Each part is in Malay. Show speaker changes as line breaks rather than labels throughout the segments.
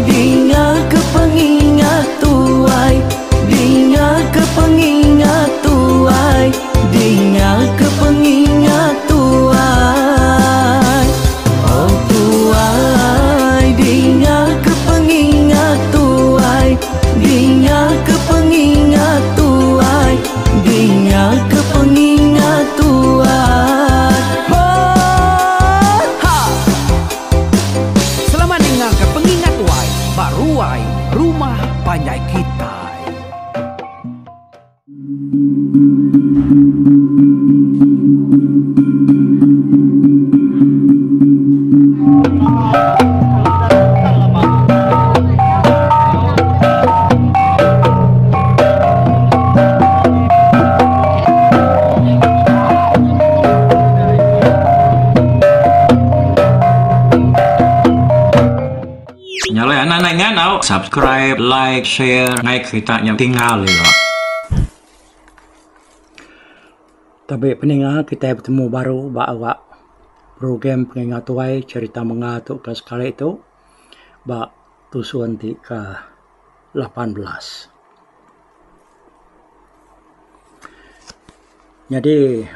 Dinga ke pengingat tuai, dinga ke pengingat tuai, dinga ke pengingat tuai. Oh tuai, dinga ke pengingat tuai, dinga ke pengingat tuai, dinga ke pengingat tuai. Oh, ha.
Selamat dengar ke pengingat tuai, baruai rumah panjai kita.
Nyalain anak nganau, subscribe, like, share, ngay kita yang tinggal lah.
Tapi peninggal kita bertemu baru bawa program pengingat tuai cerita mengatuk ke sekali itu bak tusuan ti ke 18. Jadi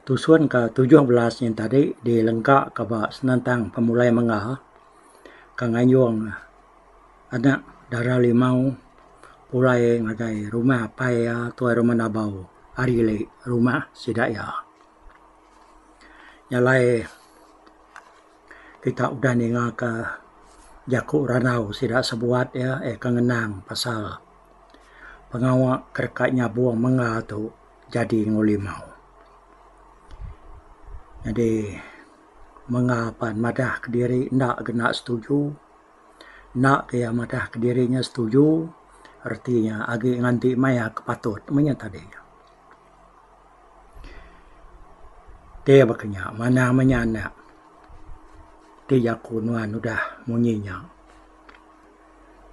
tusuan ke 17 yang tadi dilengkap ke bak senantang pemulai mengah kanganyong anak darah limau pulai ngagai rumah paya tuai rumah nabau arile rumah sidaya nyalai kita udah ninga ke jaku ranau sidak sebuat ya kangenang pasal pengawak kerkatnya buang menga tu jadi ngulimau. Jadi mengapan madah kediri nak kena setuju, nak kaya madah kedirinya setuju, artinya agi nganti maya kepatut menyata dia. Dia berkenya mana menyana, dia kunuan udah munyinya.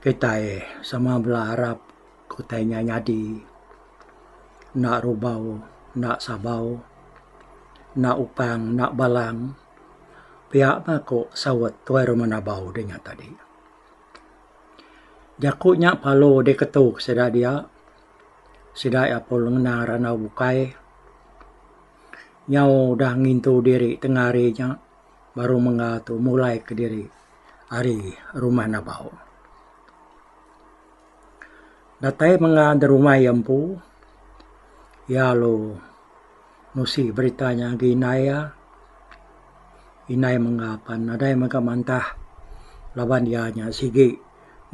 Kita sama belah Arab kutanya nyadi, nak rubau, nak sabau, nak upang, nak balang. Pihak mako sawat tuai rumah nabau dia tadi. Jakutnya palo de ketuk sedah dia. Sedah ya polong na ranau bukai. Nyau dah ngintu diri tengah harinya. Baru mengatu mulai ke diri hari rumah nabau. Datai mengada rumah yampu. Ya lo nusi beritanya ginaya. Inai mengapan, nadai magamantah laban dianya sige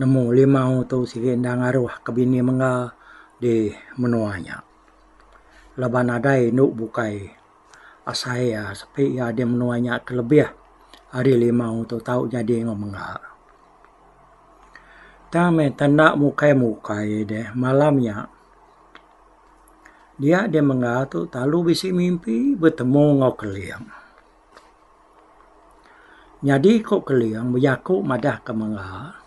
nemu limau tu sige ndang arwah kabini menga di menuanya. Laban nadai nuk bukai asaya sepi ya dia menuanya kelebih hari limau tu tahu jadi ngomenga. Tame tanda mukai deh malamnya dia menga tu talu bisi mimpi bertemu ngau keliang. Jadi kok keliang berjaku madah ke menga.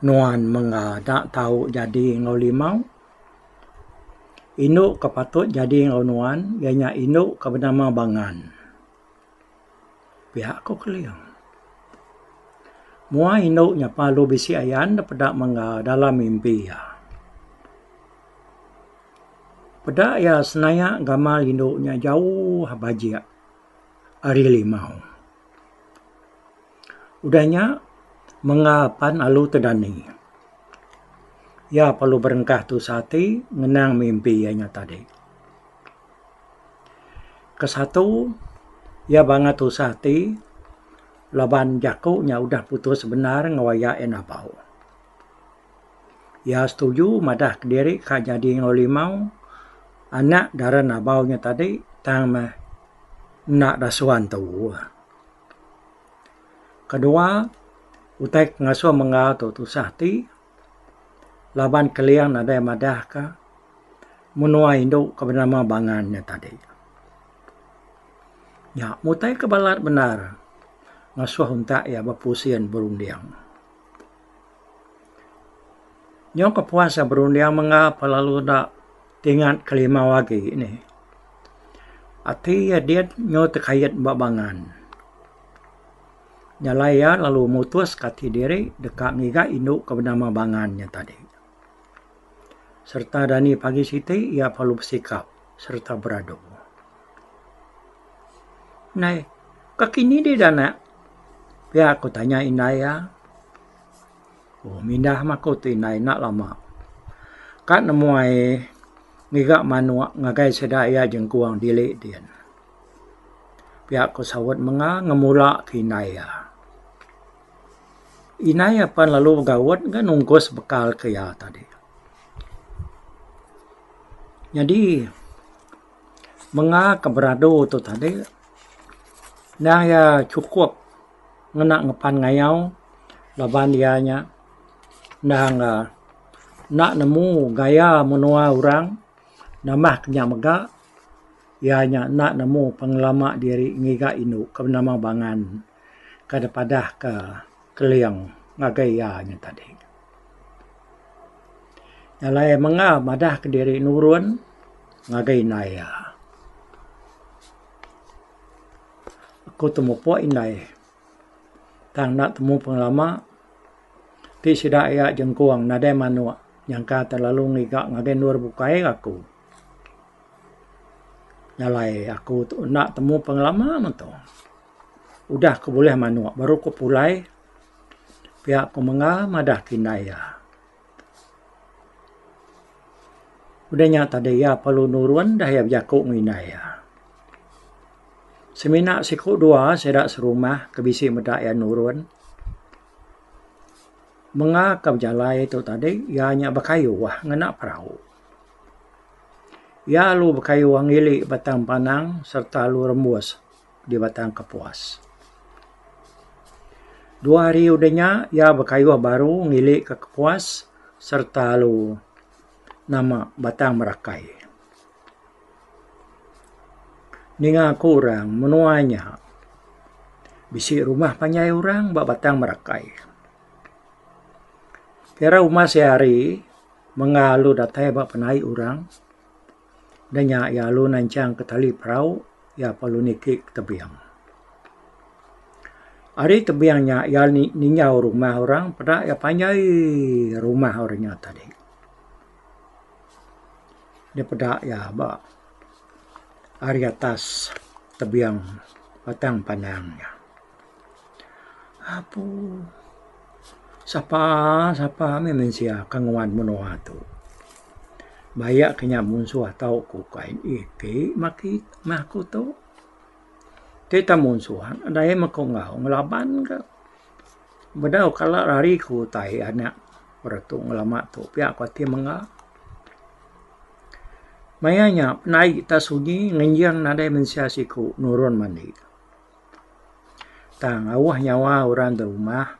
Nuan menga tak tahu jadi ngau limau. Induk kepatut jadi ngau nuan, ianya induk ke bernama bangan. Pihak kok keliang. Mua induknya palu bisi ayan pedak menga dalam mimpi ya. Pedak ya senayak gamal induknya jauh bajia. Ari limau. Udahnya mengapan alu terdani. Ya perlu berengkah tu sati ngenang mimpi ianya tadi. Kesatu ya bangat tu sati laban jakuknya udah putus benar ngawaya enabau. Ya setuju madah kediri kak jadi ngau limau anak darah nabaunya tadi tang nak dasuan tu. Kedua, utek ngasuh mengatu tu sahti, laban keliang nadai madah ka, menua induk ke bernama bangannya tadi. Ya, mutai kebalat benar, ngasuh untak ya bapusian berundiang. Nyong kepuasa berundiang mengapa lalu nak tinggal kelima lagi ini. Ati ya dia nyo terkait babangan. Nyalaya lalu mutus kati diri dekat ngiga induk ke bernama bangannya tadi. Serta dani pagi siti ia perlu bersikap serta beradu. Nai, kakini dia dana. Ya aku tanya Inaya. Oh, mindah maku tu Inai nak lama. Kat nemuai ngiga manuak ngagai sedaya jengkuang dilik dia. Pihak ko sawat menga ngemula ke Inaya. Inaya pan lalu gawat kan nungkus bekal ke ya tadi. Jadi menga keberado tu tadi. Nah ya cukup ngenak ngepan ngayau laban dianya. Nah nak nemu gaya menua orang namah kenya mega. Ianya nak nemu pengelama diri ngiga inu ke nama bangan kada padah ke keliang ngagayanya tadi. Nyalai menga madah ke diri nurun ngagai naya. Aku temu po inai. Tang nak temu pengelama ti sida ya jengkuang nadai manua yang kata lalu ngiga ngagai nur bukai aku. Nyalai aku tu nak temu pengelama tu. Udah aku boleh manuak baru aku pulai pihak aku menga madah kinaya. Udahnya tadi ya perlu nurun dah ya jakuk nginaya. Semina siku dua sedak serumah kebisi medak ya nurun. Menga kabjalai tu tadi ya nya bakayu wah ngenak perahu. Ya lu berkayu wangili batang panang serta lu rembus di batang kepuas. 2 hari udahnya ya berkayu baru ngili ke kepuas serta lu nama batang merakai. Ninga kurang menuanya. Bisi rumah panjai orang bak batang merakai. Kira rumah sehari mengalu datai bak penai orang. Dan ya lu nancang ke tali perahu, ya perlu nikik tebiang. Hari tebiangnya ya ninyau rumah orang, pada ya panjai rumah orangnya tadi. Dia pada ya bak hari atas tebiang batang panangnya. Apa? Siapa memang siya kangwan menua tu. Bayak kenya munsuh atau ku kain ke makit maku tu. Kita munsuhan ada yang makongau ngelaban ke. Bedau kalau lari ku tai anak beratu ngelama tu pihak kuati menga. Mayanya penai kita sunyi ngenjang nadai mensiasiku nurun mandi. Tang awah nyawa orang di rumah.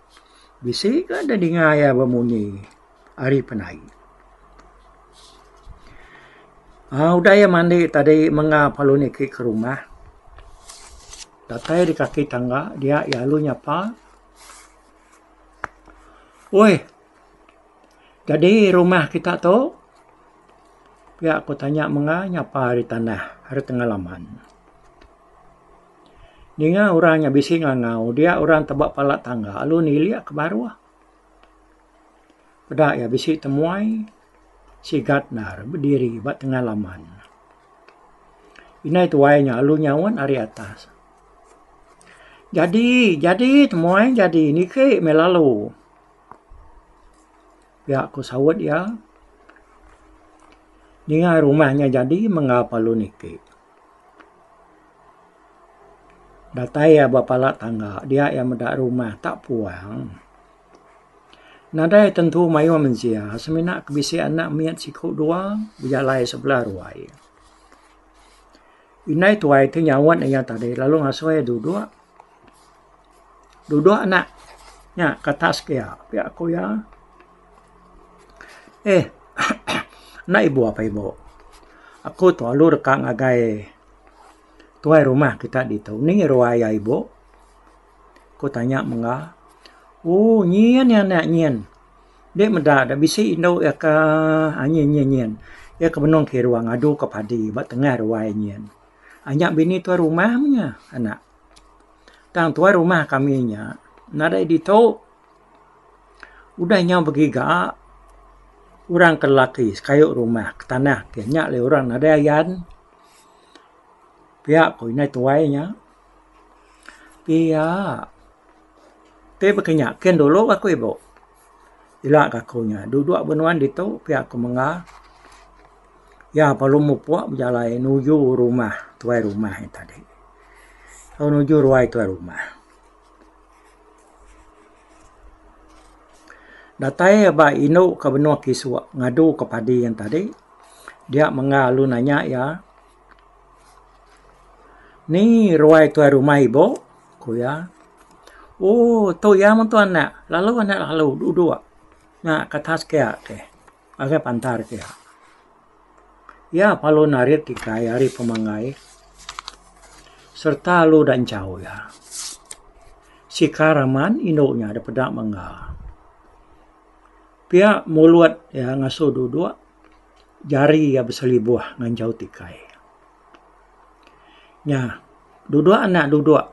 Bisi ka ada dingaya bermunyi hari penai. Udah ya mandi tadi menga palu niki ke rumah. Datai di kaki tangga dia ya lu nyapa. Woi. Jadi rumah kita tu ya aku tanya menga nyapa hari tanah hari tengalaman. Dia orangnya bisi ngangau dia orang tebak palak tangga lu niliak ke baruah. Pada ya bisi temuai si Gatnar berdiri buat tengalaman. Inai tuainya lu nyawan hari atas. Jadi temuai jadi ni ke melalu. Ya aku sawat ya. Dia rumahnya jadi mengapa lu niki. Datai ya bapalak tangga dia yang mendak rumah tak puang. Nadai tentu mayu mensia, semina kebisi anak miat siku dua, berjalai sebelah ruai. Inai tuai tu nyawan yang tadi, lalu ngasuai duduk. Duduk anak, ya kata sekia, pihak aku ya. Nak ibu apa ibu? Aku tu lalu rekang agai tuai rumah kita di tu. Ni ruai ya ibu. Aku tanya menga. Oh, nyian ya nak nyian. Dia mendak dah bisi indo ya ke nyian. Ya ke benong ke ruang adu ke padi bat tengah ruai nyian. Anyak bini tuai rumahnya anak. Tang tuai rumah kami nya Nadai dito udahnya begiga orang kelaki kayu rumah ke tanah kenya le orang nadai ayan pihak ko inai tuainya pihak te bekenya ken dulu aku ibu ila kakunya duduk benuan dito pihak ko menga ya perlu mupuak berjalan nuju rumah tuai rumah yang tadi. Kau nuju ruai tuai rumah. Datai ba inu ke benua kiswa ngadu ke padi yang tadi. Dia mengalu nanya ya. Ni ruai tuai rumah ibu. Ku ya. Oh, tu ya mentu anak. Lalu anak lalu duduk. Nak katas kaya ke. Agak pantar kaya. Ya, palu narit tikai hari pemangai. Serta lu dan jauh ya. Si karaman induknya ada pedak mangga. Pihak mulut ya ngasuh duduk. Jari ya berselibuah ngan jauh tikai. Ya, duduk anak duduk.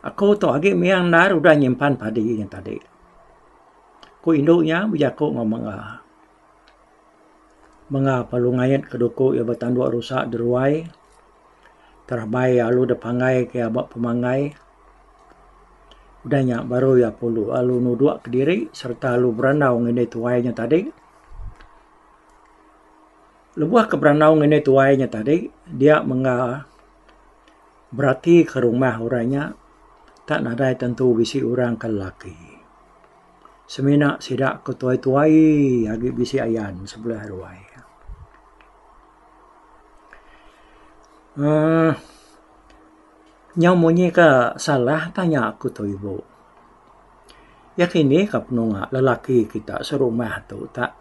Aku tu agi miang nar udah nyimpan padi yang tadi. Ku induknya bijaku ngomong mengapa lu ngayat keduku ya bertanduk rusak deruai terabai alu depangai ke abak pemangai udahnya baru ya pulu alu nuduk ke diri serta alu beranau ngene tuainya tadi lebuah ke beranau ngene tuainya tadi dia berarti ke rumah orangnya tak nadai tentu bisi orang ke laki semina sidak ke tuai-tuai agi bisi ayan sebelah ruai. Nyamunyi ke salah tanya aku tu ibu. Yakini kap nunga lelaki kita serumah tu tak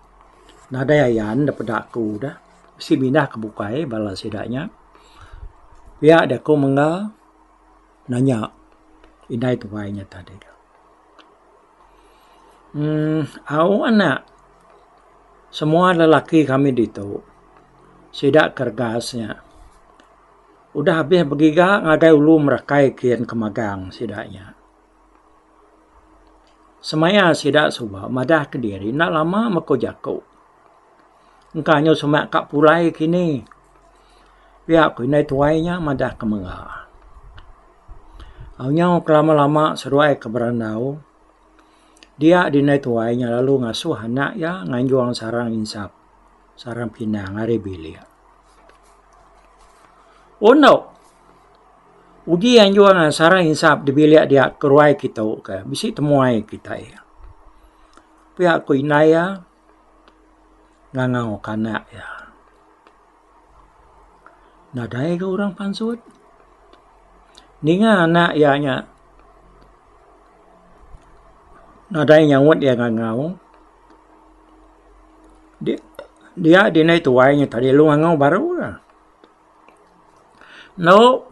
nada ayan dapat aku dah si bindah kebukai balas sidaknya. Ya ada aku menga nanya inai tuainya tadi. Au anak semua lelaki kami ditu sidak kergasnya. Udah habis begiga ngadai ulu merakai kian kemagang sidaknya. Semaya sidak subah madah ke diri nak lama mako jako. Engkanya semak kak pulai kini. Pihak ku inai tuainya madah ke menga. Aunya kelama-lama seruai ke berandau. Dia dinai tuainya lalu ngasuh anak ya nganjuang sarang insap. Sarang pinang hari bilia. Oh no. Uji yang jual sarang insap di bilik dia keruai kita ke. Bisi temuai kita ya. Pihak ku inai ya. Ngangau kanak ya. Nadai ke orang pansut. Ninga anak ya nya. Nadai nyawut ya ngangau. Dia dinai tuainya tadi lu ngangau baru lah. No,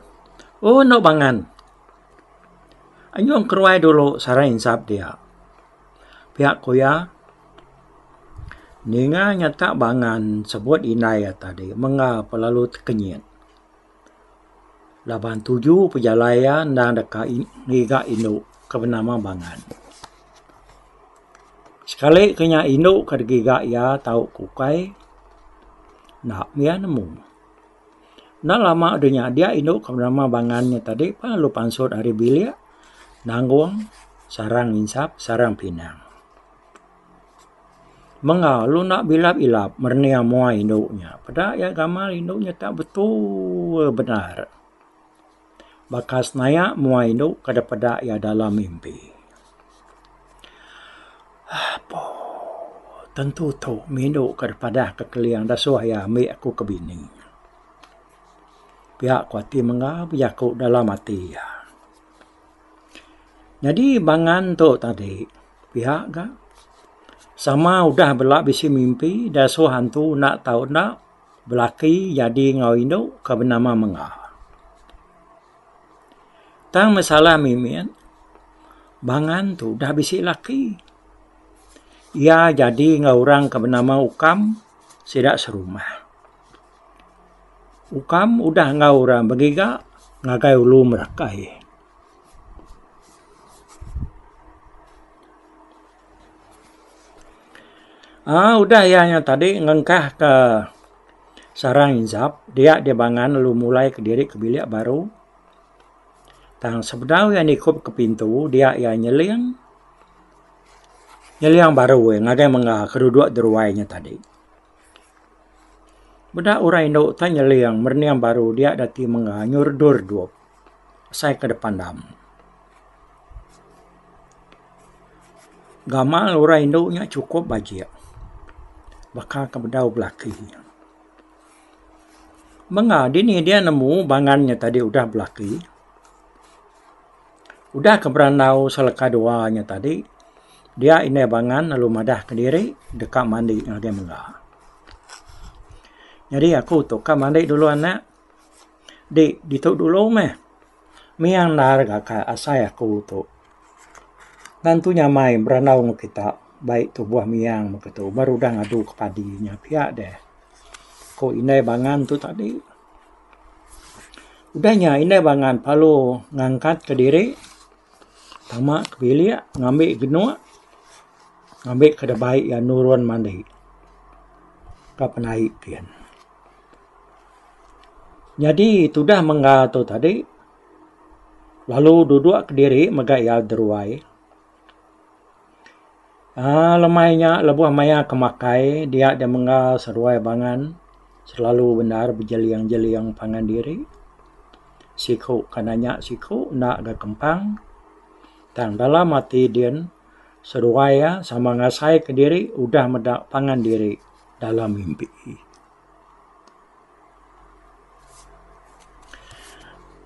oh no bangan. Anyong keruai dulu sarang insap dia. Pihak ko ya. Ninga nyata bangan sebut inai ya tadi. Mengapa lalu kenyit. Laban 7 pejalaya dan deka niga inu kebenama bangan. Sekali kenya inu kergiga ya tahu kukai. Nak mia nemu. Nah lama adanya dia induk kebenama bangannya tadi pa lu pansut hari bilia nanggung sarang insap sarang pinang. Menga lu nak bilap-ilap mernia mua induknya. Pada ya gamal induknya tak betul benar. Bakas naya mua induk kada pada ya dalam mimpi. Apa? Tentu tu minduk kada pada kekeliang dasuh ya mi aku kebini. Pihak kuati mengap yaku dalam hati ya. Jadi bangan tu tadi pihak ga sama udah belak bisi mimpi dasu hantu nak tahu nak belaki jadi ngau induk ke bernama mengah. Tang masalah mimian bangan tu dah bisi laki. Ia jadi ngau orang ke bernama ukam sidak serumah. Ukam udah ngau orang begiga ngagai ulu merakai. Udah ya tadi ngengkah ke sarang inzap, dia bangan lalu mulai ke diri ke bilik baru. Tang sebenarnya ikut ke pintu, dia nyeliang baru ngagai menga kedua deruainya tadi. Beda orang Indo tak nyeliang merniang baru dia dati menga nyurdur dua. Saya ke depan dam. Gamal orang Indo nya cukup bajia. Bakal ke bedau belaki. Menga dini dia nemu bangannya tadi udah belaki. Udah ke beranau seleka duanya tadi. Dia ini bangan lalu madah ke diri dekat mandi ngagai menga. Jadi aku tu kan mandi dulu anak. Dituk dulu meh. Miang narga ka asai aku tu. Tentunya mai beranau kita. Baik tu buah miang begitu. Baru dah ngadu ke padinya. Pihak deh. Ko ini bangan tu tadi. Udahnya ini bangan palu ngangkat ke diri. Tamak ke bilik. Ngambil genuk. Ngambil ke baik yang nurun mandi. Ke penaik pian. Jadi itu dah mengatu tadi. Lalu duduk ke diri megak ya deruai. Lemainya lebuh maya kemakai. Dia menga seruai bangan. Selalu benar berjeliang-jeliang pangan diri. Siku kananya siku nak ke kempang. Tang dalam hati dia seruai sama ngasai ke diri. Udah medak pangan diri dalam mimpi.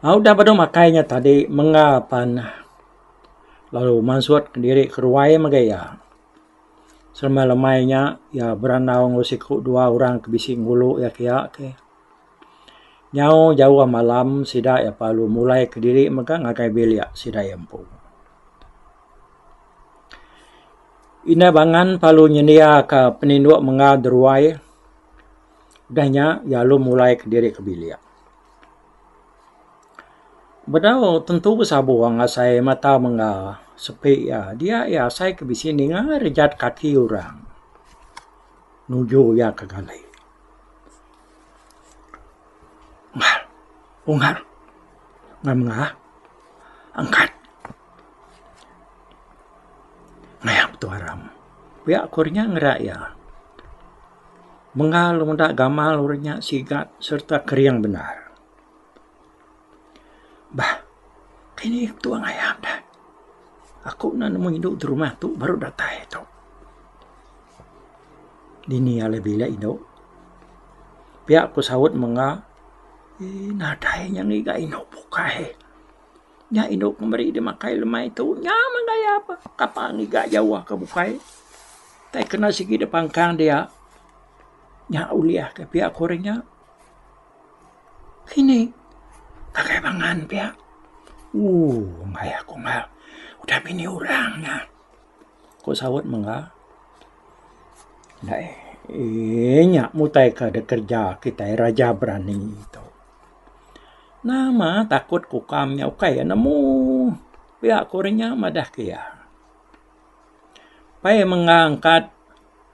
Udah pada makainya tadi mengapan lalu mansut ke diri keruai magaya. Selama lemainya ya beranau ngusiku dua orang ke bising hulu ya kia ke. Nyau jauh malam sida ya palu mulai ke diri maka ngakai belia sida empu. Ina bangan palu nyendia ke peninduk menga deruai. Udahnya ya lu mulai ke diri ke belia. Bedau tentu besabuang asai mata menga sepi ya. Dia ya asai ke bisini nga rejat kaki orang. Nuju ya ke galai. Ungar. Nga angkat. Ngayap tu haram. Pihak kurnya ngerak ya. Mengal mendak gamal urnya sigat serta keriang benar. Bah, kini tu ngayap dah. Aku nak nemu hidup di rumah tu baru datang itu. Dini ale bila itu. Pihak aku sawut menga. Nadai yang iga ino bukai. Nya ino kembali dia makai lemai tu. Nya mengaya apa? Kapan iga jauh ke bukai. Tak kena segi depan kang dia. Nya uliah ke pihak korengnya. Kini. Kakai bangan pihak. Ngaya aku ngaya. Udah bini orangnya. Kau sawut menga. Nyak mutai ke ada kerja kita raja berani itu. Nama takut kukamnya ukai nemu. Pihak korenya madah kia. Pai mengangkat.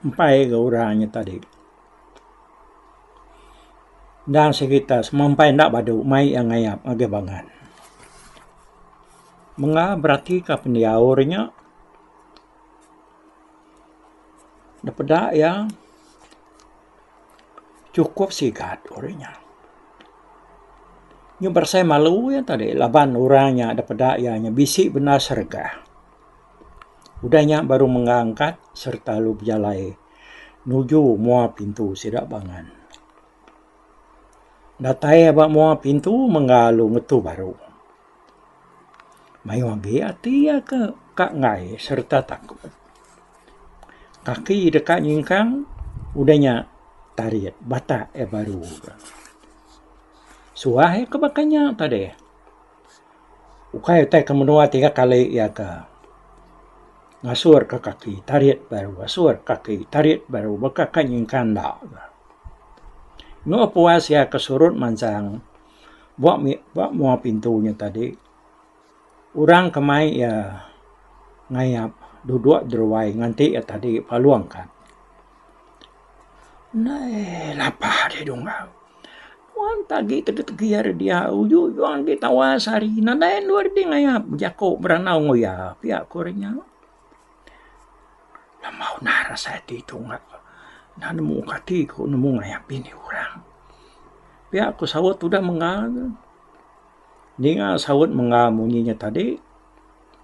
Empai ke orangnya tadi. Dan sekitar semampai ndak badu mai yang ngayap age bangan. Menga berarti ka pendiaurnya dapat ya cukup sigat orangnya. Nyu bersai malu ya tadi laban orangnya dapat ya nya bisi benar serga. Udahnya baru mengangkat serta lu berjalai nuju mua pintu sidak bangan. Datai abak mua pintu menggalu ngetu baru. Mayu agi hati ya ke kak ngai serta takut. Kaki dekat nyingkang udahnya tarik bata baru. Suah kebakannya tadi. Ukai utai kemenua 3 kali ya ke. Ngasur ke kaki tarik baru. Ngasur kaki tarik baru. Baka nyingkang dak. No puas ya kesurut mancang. Buat mua pintunya tadi. Orang kemai ya ngayap duduk deruai nganti ya tadi paluangkan. Nai lapah dia dong kau. Wan tagi tegi ada dia uju juang kita wasari. Nadai luar dia ngayap jako beranau ngoya. Pihak korenya. Lamau nara saya itu nggak. Nah nemu kati ko nemu ngayap ini orang. Pihak ko sawat udah mengal. Dia sawat mengamuninya tadi.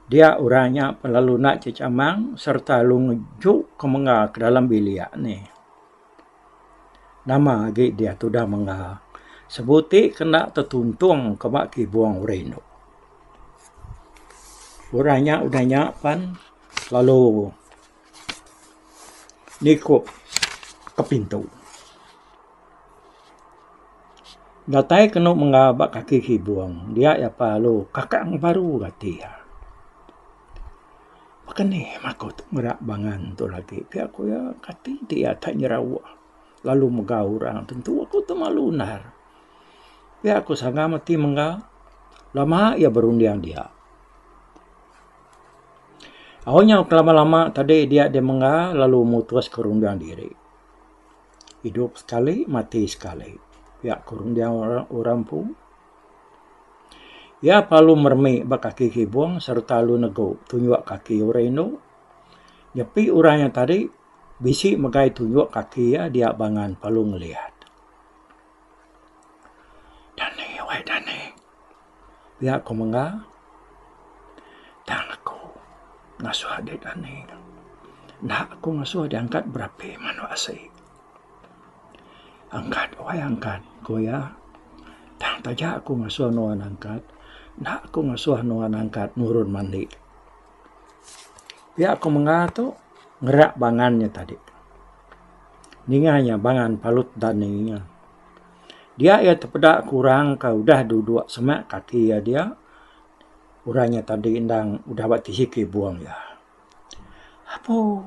Dia orangnya pelalu nak cecamang serta lu ngejuk ke menga ke dalam bilik ni. Nama lagi dia tu dah menga. Sebuti kena tertuntung ke mak kibuang ureno. Orangnya udah nyapan lalu nikup ke pintu. Datai kena mengabak kaki kibuang. Dia ya palu kakak yang baru kati ya. Maka ni mako tu merak bangan tu lagi. Pihak aku ya kati dia tak nyerawak. Lalu megah orang. Tentu aku tu malunar. Pihak aku sangat mati menggah. Lama ia berundiang dia. Awalnya lama-lama tadi dia menggah lalu mutus kerundiang diri. Hidup sekali, mati sekali. Pihak kerundiang orang pun. Ya palu mermi bak kaki kibuang serta lu nego tunjuk kaki ureno. Nyepi orangnya tadi bisi megai tunjuk kaki ya dia bangan palu ngelihat. Dane, wai dane. Pihak ko menga. Tang aku ngasuh ade dane. Nah aku ngasuh diangkat berapa manu asai. Angkat, wai angkat. Ko ya. Tang tajak aku ngasuh nuan angkat. Nak aku ngasuh nuan angkat nurun mandi. Ya aku mengatu ngerak bangannya tadi. Ninganya bangan palut dan ninga. Dia ya terpedak kurang kau udah duduk semak kaki ya dia. Urangnya tadi indang udah buat tisiki buang ya. Apa?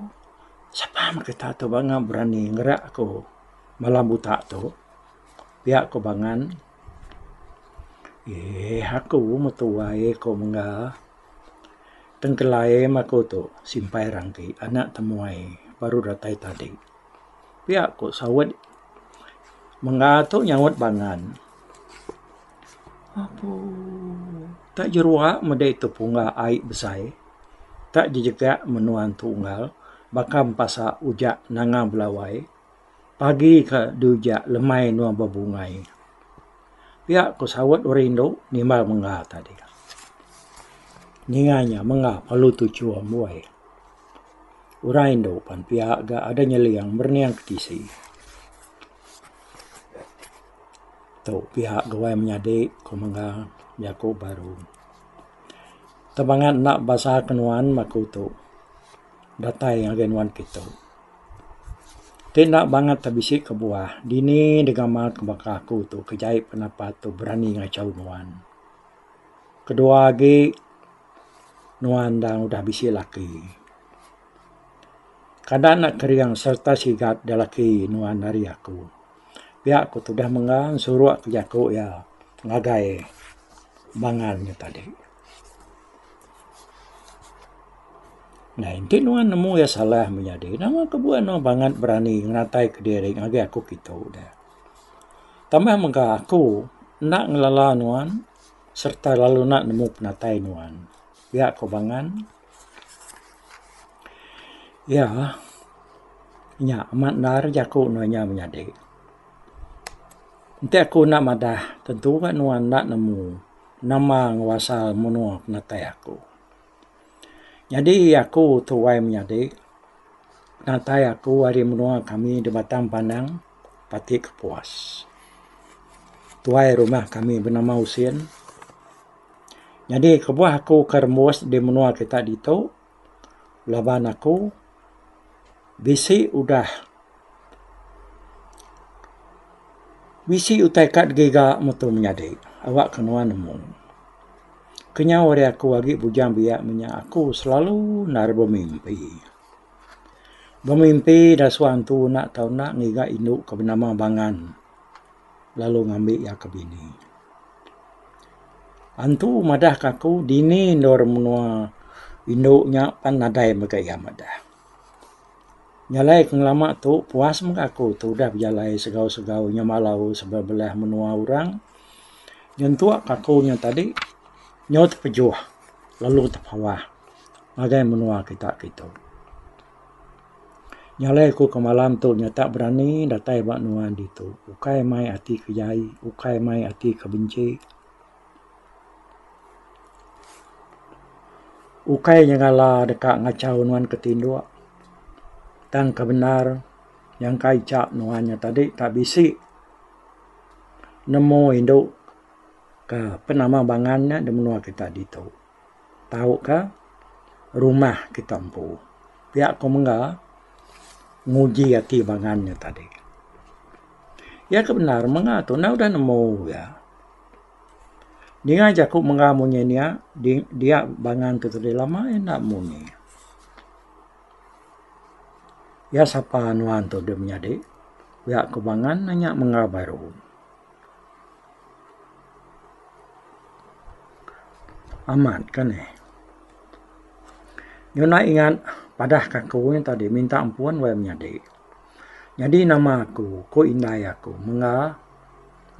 Siapa kita tu bangan berani ngerak aku malam buta tu. Pihak aku bangan. Aku metuai ko menga tengkelai mako tu simpai rangki anak temuai baru datai tadi. Pihak ko sawat menga tu nyawat bangan. Apa? Tak jerua medai tu punga air besai. Tak jejak menuan tunggal bakam pasa ujak nanga belawai. Pagi ke dujak lemai nuan babungai. Pihak ko sawat orindo nimal menga tadi. Ninganya menga palu tu cua muai. Orindo pan pihak ga ada nyeliang berniang ketisi. Tu pihak gawai menyadik ko menga jako baru. Tebangan nak bahasa kenuan maku tu. Datai yang genuan kita. Tidak banget tabisi ke buah. Dini degamal ke bakaku tu. Kejahit pendapat tu berani ngacau nuan. Kedua lagi. Nuan dah udah bisi laki. Kadang nak keriang serta sigat dah laki nuan dari aku. Pihak aku tu dah mengang suruh kejaku ya. Ngagai bangannya tadi. Nah, inti nuan nemu ya salah menjadi. Nama kebuan no banget berani ngeratai ke diri ngagi aku gitu dah. Tambah mengka aku nak ngelala nuan serta lalu nak nemu penatai nuan. Ya aku bangan. Ya. Nya amat nar jaku nonya menjadi. Inti aku nak madah tentu kan nuan nak nemu nama ngwasal menua penatai aku. Jadi aku tuai menjadi natai aku hari menua kami di Batang Panang Pati Kepuas. Tuai rumah kami bernama Husin. Jadi kebuah aku kermus di menua kita dito. Laban aku bisi utai kat giga mutu menjadi. Awak kenua nemu. Kenyau hari aku lagi bujang biak minyak aku selalu nar bermimpi. Bermimpi dah suantu nak tahu nak ngiga induk ke bernama bangan. Lalu ngambil ya ke bini. Antu madah kaku dini ndor menua induknya pan nadai megaya madah. Nyalai keng lama tu puas mengaku tu dah berjalai segau-segau nya malau sebelah menua orang. Nyentuak kakunya tadi nyo terpejuh lalu terpawah. Magai menua kita gitu. Nyalai ku ke malam tu nyata berani datai bak nuan ditu. Ukai mai hati kejai, ukai mai hati kebenci. Ukai nyangala dekat ngacau nuan ketinduk. Tang kebenar yang kai cak nuannya tadi tak bisi. Nemu induk ke penama bangannya di menua kita ditu. Tahu ke rumah kita empu. Pihak ko mengga nguji hati bangannya tadi. Ya kebenar menga tu na udah nemu ya. Dia ajak ku menga munya dia bangan tu tadi lama enak muni. Ya sapa nuan tu dia menyadi. Pihak kebangan nanya menga baru. Amat kan Nyona ingat padah kaku yang tadi minta ampuan wae menyadi. Jadi nama aku, ko indai aku. Menga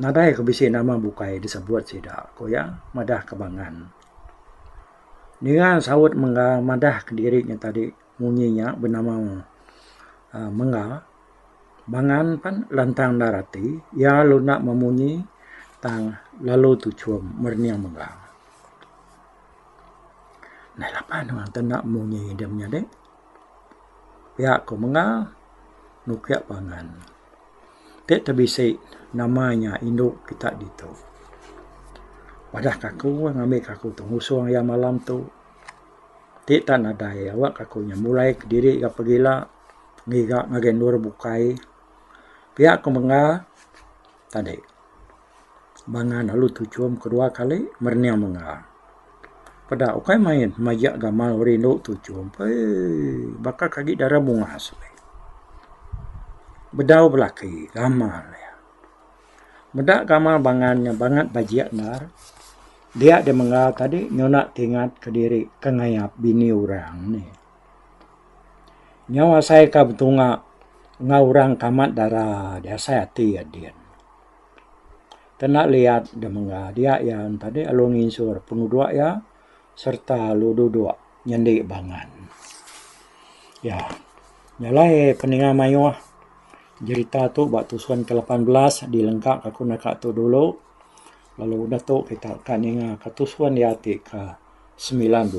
nadai ke bisi nama bukai disebut sidak. Ko ya madah kebangan. Dia sawut menga madah ke dirinya tadi munyinya bernama menga bangan pan lantang darati ya lunak memunyi tang lalu tu cuam merniang menga. Nah lapan orang tenak munyi dia menyadek. Pihak ko menga nukiak bangan. Tek terbisik namanya induk kita ditu. Wadah kaku ngambil kaku tu ngusung yang malam tu. Tek tak nadai awak kakunya mulai ke diri ke pergila. Ngigak ngagen nur bukai. Pihak ko menga tadi. Bangan lalu tu cuam kedua kali merniang menga. Pada ukai main majak gamal rindu tu cuam. Bakal kaki darah bunga suai. Bedau belaki gamal ya. Medak gamal bangannya banget bajiak nar. Dia menga tadi nyonak tingat ke diri kengayap bini orang ni. Nyawa saya ka betunga ngaurang kamat darah dia saya hati adian. Tenak lihat dia menga dia yang tadi alung insur penuh dua ya serta ludu dua nyendik bangan. Ya, nyalai peninga mayuah cerita tu bak tusuan ke-18 dilengkap aku nak tu dulu. Lalu udah tu kita kan ingat ketusuan di hati ke-19.